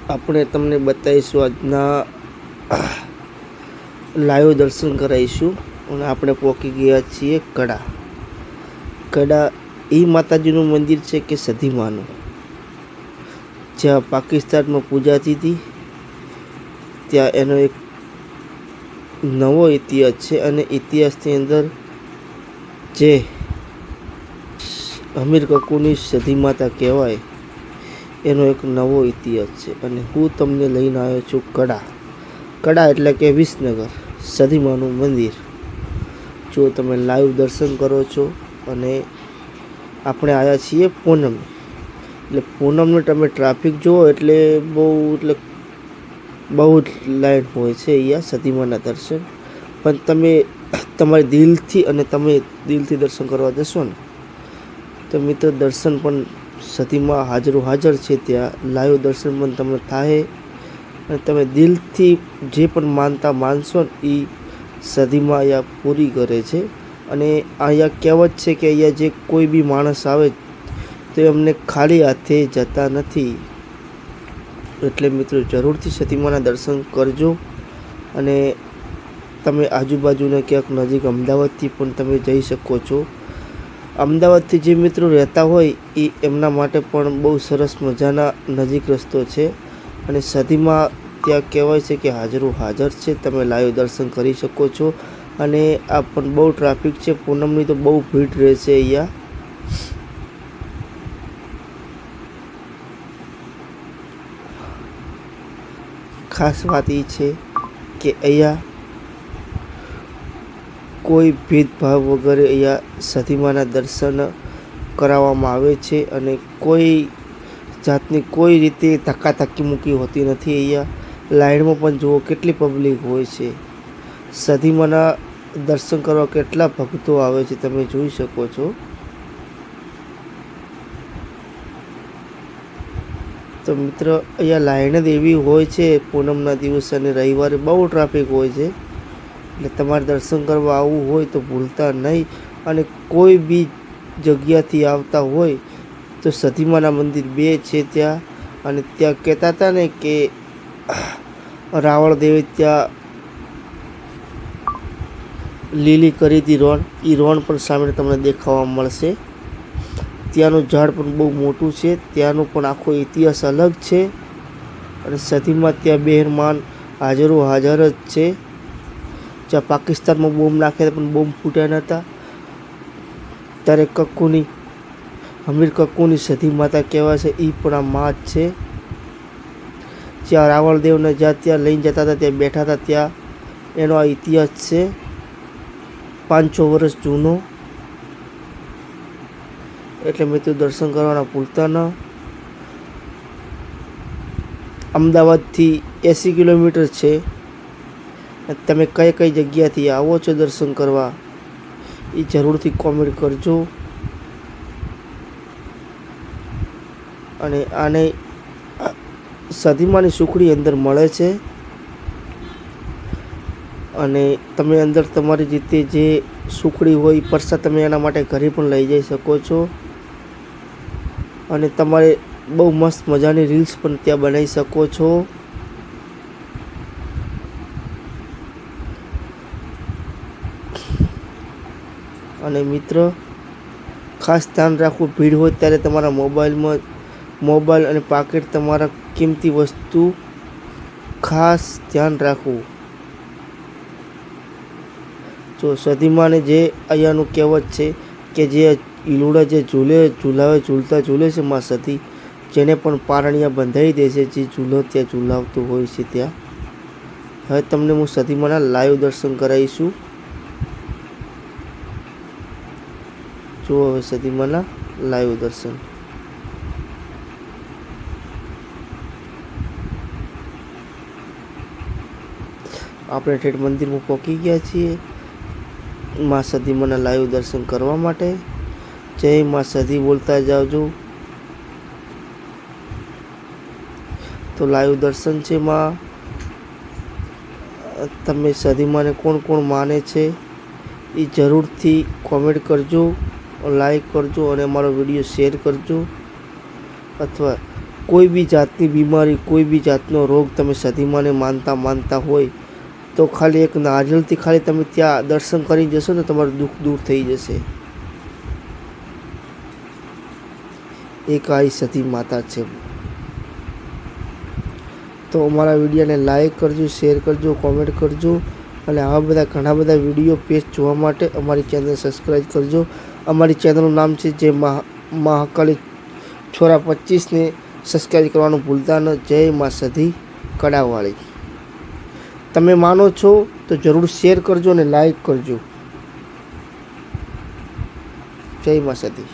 આપણે તમને બતાવીશું આજના લાઈવ દર્શન કરાવીશું અને આપણે પહોંચી ગયા છીએ કડા એ માતાજીનું મંદિર છે કે સધીમાનું, જ્યાં પાકિસ્તાનમાં પૂજાતી હતી. ત્યાં એનો એક નવો ઇતિહાસ છે અને ઇતિહાસની અંદર જે હમીર કકુની સધી માતા કહેવાય એનો એક નવો ઇતિહાસ છે. અને હું તમને લઈને આવ્યો છું કડા એટલે કે વિસનગર સધીમાનું મંદિર. જો તમે લાઈવ દર્શન કરો છો અને આપણે આવ્યા છીએ પૂનમ, એટલે પૂનમને તમે ટ્રાફિક જુઓ એટલે બહુ જ લાઈન હોય છે અહીંયા સધીમાના દર્શન. પણ તમે તમારી દિલથી દર્શન કરવા જશો ને તો મિત્રો દર્શન પણ સધીમાં હાજર છે. ત્યાં લાઈવ દર્શન પણ તમને થાય અને તમે દિલથી જે પણ માનશો ને એ સધીમાં અહીંયા પૂરી કરે છે. અને અહીંયા કહેવત છે કે અહીંયા જે કોઈ બી માણસ આવે તો એમને ખાલી હાથે જતા નથી. એટલે મિત્રો જરૂરથી સધીમાના દર્શન કરજો. અને તમે આજુબાજુના ક્યાંક નજીક અમદાવાદથી પણ તમે જઈ શકો છો. અમદાવાદથી જે મિત્રો રહેતા હોય એ એમના માટે પણ બહુ સરસ મજાના નજીક રસ્તો છે. અને સધીમાં ત્યાં કહેવાય છે કે હાજર છે, તમે લાઈવ દર્શન કરી શકો છો. અને આ પણ બહુ ટ્રાફિક છે, પૂનમની તો બહુ ભીડ રહે છે અહીંયા. ખાસ વાત એ છે કે અહીંયા કોઈ ભેદભાવ વગર અહીંયા સધીમાના દર્શન કરાવવામાં આવે છે. અને કોઈ જાતની કોઈ રીતે ધક્કાધક્કી મૂકી હોતી નથી. અહીંયા લાઈનમાં પણ જુઓ કેટલી પબ્લિક હોય છે. સધીમાના દર્શન કરવા કેટલા ભક્તો આવે છે તમે જોઈ શકો છો. તો મિત્ર અહીંયા લાઈન જ એવી હોય છે પૂનમના દિવસે અને રવિવારે બહુ ટ્રાફિક હોય છે. એટલે તમારે દર્શન કરવા આવવું હોય તો ભૂલતા નહીં. અને કોઈ બી જગ્યાથી આવતા હોય તો સધીમાના મંદિર 2 છે ત્યાં. અને ત્યાં કહેતા હતા ને કે રાવણ દેવે ત્યાં લીલી કરી હતી રણ, એ રણ પણ સામે તમને દેખાવા મળશે. ત્યાંનું ઝાડ પણ બહુ મોટું છે, ત્યાંનો પણ આખો ઇતિહાસ અલગ છે. અને સધીમાં ત્યાં બહેરમાન હાજર જ છે. જ્યાં પાકિસ્તાનમાં બોમ્બ નાખ્યા પણ બોમ્બ ફૂટ્યા નહોતા, ત્યારે હમીર કક્કુની સધી માતા કહેવાય છે, એ પણ આ માં જ છે. જ્યાં રાવણદેવને ત્યાં લઈને જતા હતા ત્યાં બેઠા હતા, ત્યાં એનો આ ઇતિહાસ છે 500 વર્ષ જૂનો. એટલે મિત્રો દર્શન કરવાના ભૂલતા ન. અમદાવાદથી 80 કિલોમીટર છે. તમે કઈ જગ્યાથી આવો છો દર્શન કરવા એ જરૂરથી કોમેન્ટ કરજો. અને આને સધીમાની સુખડી અંદર મળે છે. અને તમે અંદર તમારી રીતે જે સુખડી હોય પ્રસાદ તમે એના માટે ઘરે પણ લઈ જઈ શકો છો. અને તમારે બહુ મસ્ત મજાની રીલ્સ પણ ત્યાં બનાવી શકો છો. અને મિત્ર ખાસ ધ્યાન રાખવું, ભીડ હોય ત્યારે તમારા મોબાઈલ અને પાકીટ, તમારા કિંમતી વસ્તુ ખાસ ધ્યાન રાખવું. જો સધીમાને જે અહીંયાનું કહેવત છે કે જે ઈલુડા જે ઝૂલતા ઝૂલે છે માં સધી, જેને પણ પારણિયા બંધાઈ દે છે, જે ત્યાં ઝૂલાવતું હોય છે ત્યાં. હવે તમને હું સધીમાના લાઈવ દર્શન કરાવીશું. જુઓ હવે સધીમાના લાઈવ દર્શન. આપણે ઠેઠ મંદિરમાં પહોંચી ગયા છીએ માં સધીમાના લાઈવ દર્શન કરવા માટે. જય માં સધી બોલતા જાવજો. તો લાઈવ દર્શન છે માં. તમે સધીમાને કોણ માને છે એ જરૂરથી કોમેન્ટ કરજો, લાઈક કરજો અને અમારો વિડીયો શેર કરજો. અથવા કોઈ બી જાતની બીમારી, કોઈ બી જાતનો રોગ તમે સતીમાને માનતા હોય તો ખાલી એક નારિયેળથી ખાલી તમે ત્યાં દર્શન કરી જશો ને તમારું દુઃખ દૂર થઈ જશે. એક આ સતી માતા છે. તો અમારા વિડીયોને લાઈક કરજો, શેર કરજો, કોમેન્ટ કરજો અને આવા બધા ઘણા બધા વિડીયો પેજ જોવા માટે અમારી ચેનલ સબસ્ક્રાઈબ કરજો. અમારી ચેનલનું નામ છે જય મહાકાળી છોરા 25 ને સબસ્ક્રાઈબ કરવાનું ભૂલતા ન. જય મા સતી કડાવાળી. તમે માનો છો તો જરૂર શેર કરજો અને લાઈક કરજો. જય મા સતી.